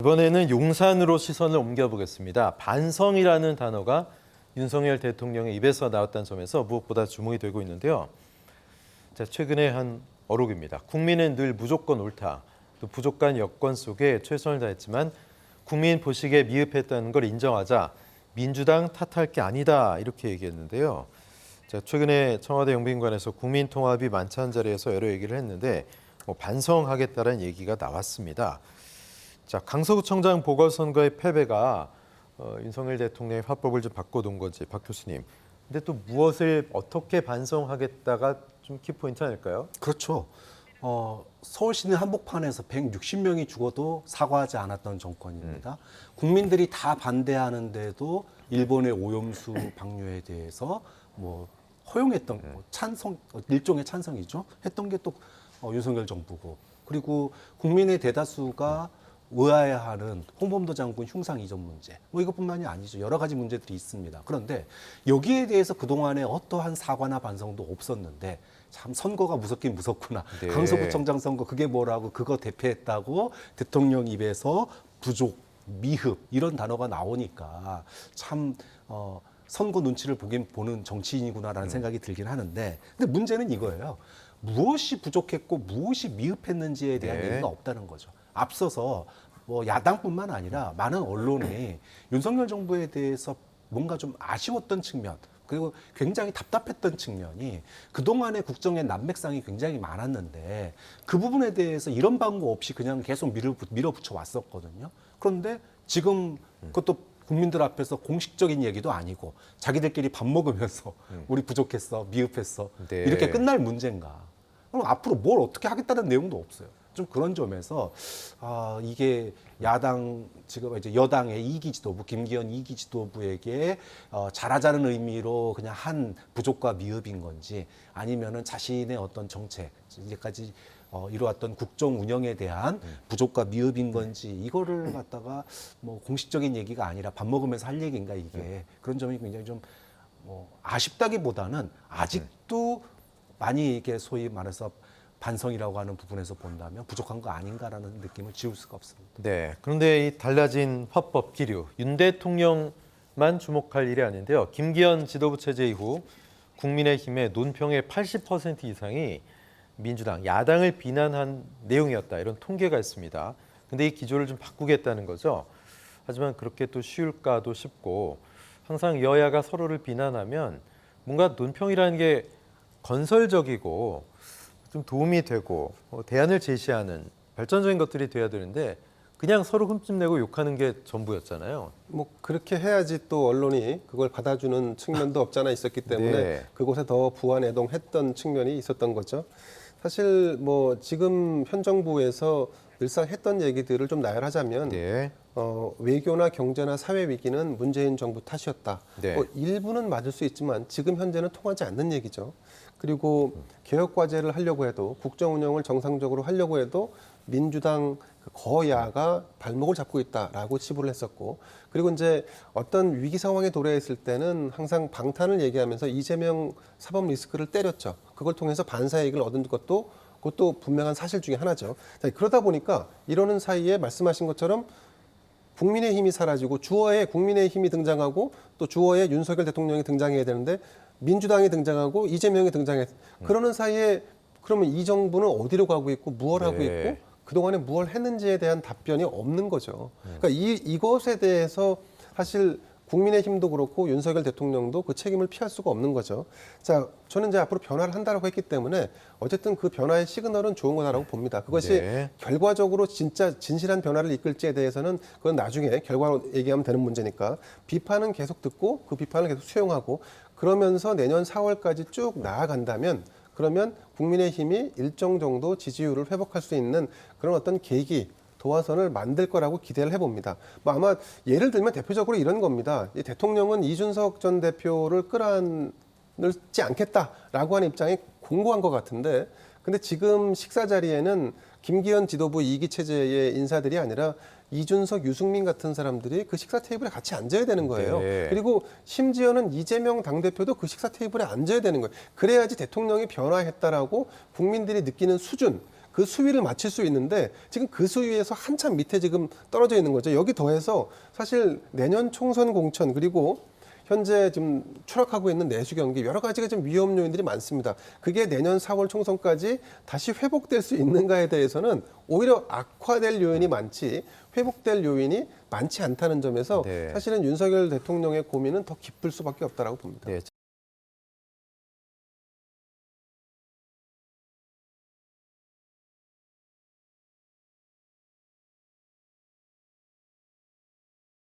이번에는 용산으로 시선을 옮겨보겠습니다. 반성이라는 단어가 윤석열 대통령의 입에서 나왔다는 점에서 무엇보다 주목이 되고 있는데요. 자, 최근에 한 어록입니다. 국민은 늘 무조건 옳다. 또 부족한 여건 속에 최선을 다했지만 국민 보시기에 미흡했다는 걸 인정하자. 민주당 탓할 게 아니다. 이렇게 얘기했는데요. 자, 최근에 청와대 영빈관에서 국민통합이 만찬 자리에서 여러 얘기를 했는데 반성하겠다는 얘기가 나왔습니다. 자, 강서구청장 보궐선거의 패배가 윤석열 대통령의 화법을 좀 바꿔둔 거지, 박 교수님. 근데 또 무엇을 어떻게 반성하겠다가 좀 키포인트 아닐까요? 그렇죠. 서울시내 한복판에서 160명이 죽어도 사과하지 않았던 정권입니다. 국민들이 다 반대하는데도 일본의 오염수 방류에 대해서 허용했던 찬성, 일종의 찬성이죠. 했던 게 또 윤석열 정부고, 그리고 국민의 대다수가 의아해하는 홍범도 장군 흉상 이전 문제, 이것뿐만이 아니죠. 여러 가지 문제들이 있습니다. 그런데 여기에 대해서 그동안에 어떠한 사과나 반성도 없었는데 참 선거가 무섭긴 무섭구나. 네. 강서구청장 선거 그게 뭐라고 그거 대패했다고 대통령 입에서 부족, 미흡 이런 단어가 나오니까 참 선거 눈치를 보는 정치인이구나라는 생각이 들긴 하는데, 근데 문제는 이거예요. 무엇이 부족했고 무엇이 미흡했는지에 대한 네. 얘기가 없다는 거죠. 앞서서 야당뿐만 아니라 많은 언론이 윤석열 정부에 대해서 뭔가 좀 아쉬웠던 측면, 그리고 굉장히 답답했던 측면이 그동안의 국정의 난맥상이 굉장히 많았는데 그 부분에 대해서 이런 방법 없이 그냥 계속 밀어붙여 왔었거든요. 그런데 지금 그것도 국민들 앞에서 공식적인 얘기도 아니고 자기들끼리 밥 먹으면서 우리 부족했어, 미흡했어, 네. 이렇게 끝날 문제인가. 그럼 앞으로 뭘 어떻게 하겠다는 내용도 없어요. 좀 그런 점에서 이게 야당, 지금 이제 여당의 2기 지도부, 김기현 2기 지도부에게 잘하자는 의미로 그냥 한 부족과 미흡인 건지, 아니면은 자신의 어떤 정책, 이제까지 이루어왔던 국정 운영에 대한 부족과 미흡인 건지, 이거를 갖다가 공식적인 얘기가 아니라 밥 먹으면서 할 얘기인가, 이게. 그런 점이 굉장히 좀 아쉽다기보다는 아직도 많이 이게 소위 말해서 반성이라고 하는 부분에서 본다면 부족한 거 아닌가라는 느낌을 지울 수가 없습니다. 네. 그런데 이 달라진 화법 기류, 윤 대통령만 주목할 일이 아닌데요. 김기현 지도부 체제 이후 국민의힘의 논평의 80% 이상이 민주당, 야당을 비난한 내용이었다. 이런 통계가 있습니다. 근데 이 기조를 좀 바꾸겠다는 거죠. 하지만 그렇게 또 쉬울까도 싶고, 항상 여야가 서로를 비난하면 뭔가 논평이라는 게 건설적이고 좀 도움이 되고 대안을 제시하는 발전적인 것들이 돼야 되는데 그냥 서로 흠집내고 욕하는 게 전부였잖아요. 그렇게 해야지 또 언론이 그걸 받아주는 측면도 없잖아 있었기 때문에 네. 그곳에 더 부안해동했던 측면이 있었던 거죠. 사실 지금 현 정부에서 늘상 했던 얘기들을 좀 나열하자면 네. 외교나 경제나 사회 위기는 문재인 정부 탓이었다. 네. 일부는 맞을 수 있지만 지금 현재는 통하지 않는 얘기죠. 그리고 개혁 과제를 하려고 해도, 국정 운영을 정상적으로 하려고 해도 민주당 거야가 발목을 잡고 있다라고 치부를 했었고, 그리고 이제 어떤 위기 상황에 도래했을 때는 항상 방탄을 얘기하면서 이재명 사법 리스크를 때렸죠. 그걸 통해서 반사이익을 얻은 그것도 분명한 사실 중에 하나죠. 자, 그러다 보니까 이러는 사이에 말씀하신 것처럼 국민의힘이 사라지고 주어에 국민의힘이 등장하고 또 주어에 윤석열 대통령이 등장해야 되는데 민주당이 등장하고 이재명이 등장했. 그러는 사이에 그러면 이 정부는 어디로 가고 있고 무엇 하고 네. 있고 그동안에 무엇 했는지에 대한 답변이 없는 거죠. 그러니까 이것에 대해서 사실 국민의힘도 그렇고 윤석열 대통령도 그 책임을 피할 수가 없는 거죠. 자, 저는 이제 앞으로 변화를 한다고 했기 때문에 어쨌든 그 변화의 시그널은 좋은 거다라고 봅니다. 그것이 네. 결과적으로 진짜 진실한 변화를 이끌지에 대해서는 그건 나중에 결과로 얘기하면 되는 문제니까, 비판은 계속 듣고 그 비판을 계속 수용하고 그러면서 내년 4월까지 쭉 나아간다면, 그러면 국민의힘이 일정 정도 지지율을 회복할 수 있는 그런 어떤 계기, 도화선을 만들 거라고 기대를 해봅니다. 아마 예를 들면 대표적으로 이런 겁니다. 이 대통령은 이준석 전 대표를 끌어안지 않겠다라고 하는 입장이 공고한 것 같은데, 근데 지금 식사 자리에는 김기현 지도부 2기 체제의 인사들이 아니라 이준석, 유승민 같은 사람들이 그 식사 테이블에 같이 앉아야 되는 거예요. 네. 그리고 심지어는 이재명 당대표도 그 식사 테이블에 앉아야 되는 거예요. 그래야지 대통령이 변화했다라고 국민들이 느끼는 수준, 그 수위를 맞출 수 있는데 지금 그 수위에서 한참 밑에 지금 떨어져 있는 거죠. 여기 더해서 사실 내년 총선 공천 그리고 현재 지금 추락하고 있는 내수 경기 여러 가지가 좀 위험 요인들이 많습니다. 그게 내년 4월 총선까지 다시 회복될 수 있는가에 대해서는 오히려 악화될 요인이 많지 회복될 요인이 많지 않다는 점에서 네. 사실은 윤석열 대통령의 고민은 더 깊을 수밖에 없다라고 봅니다. 네.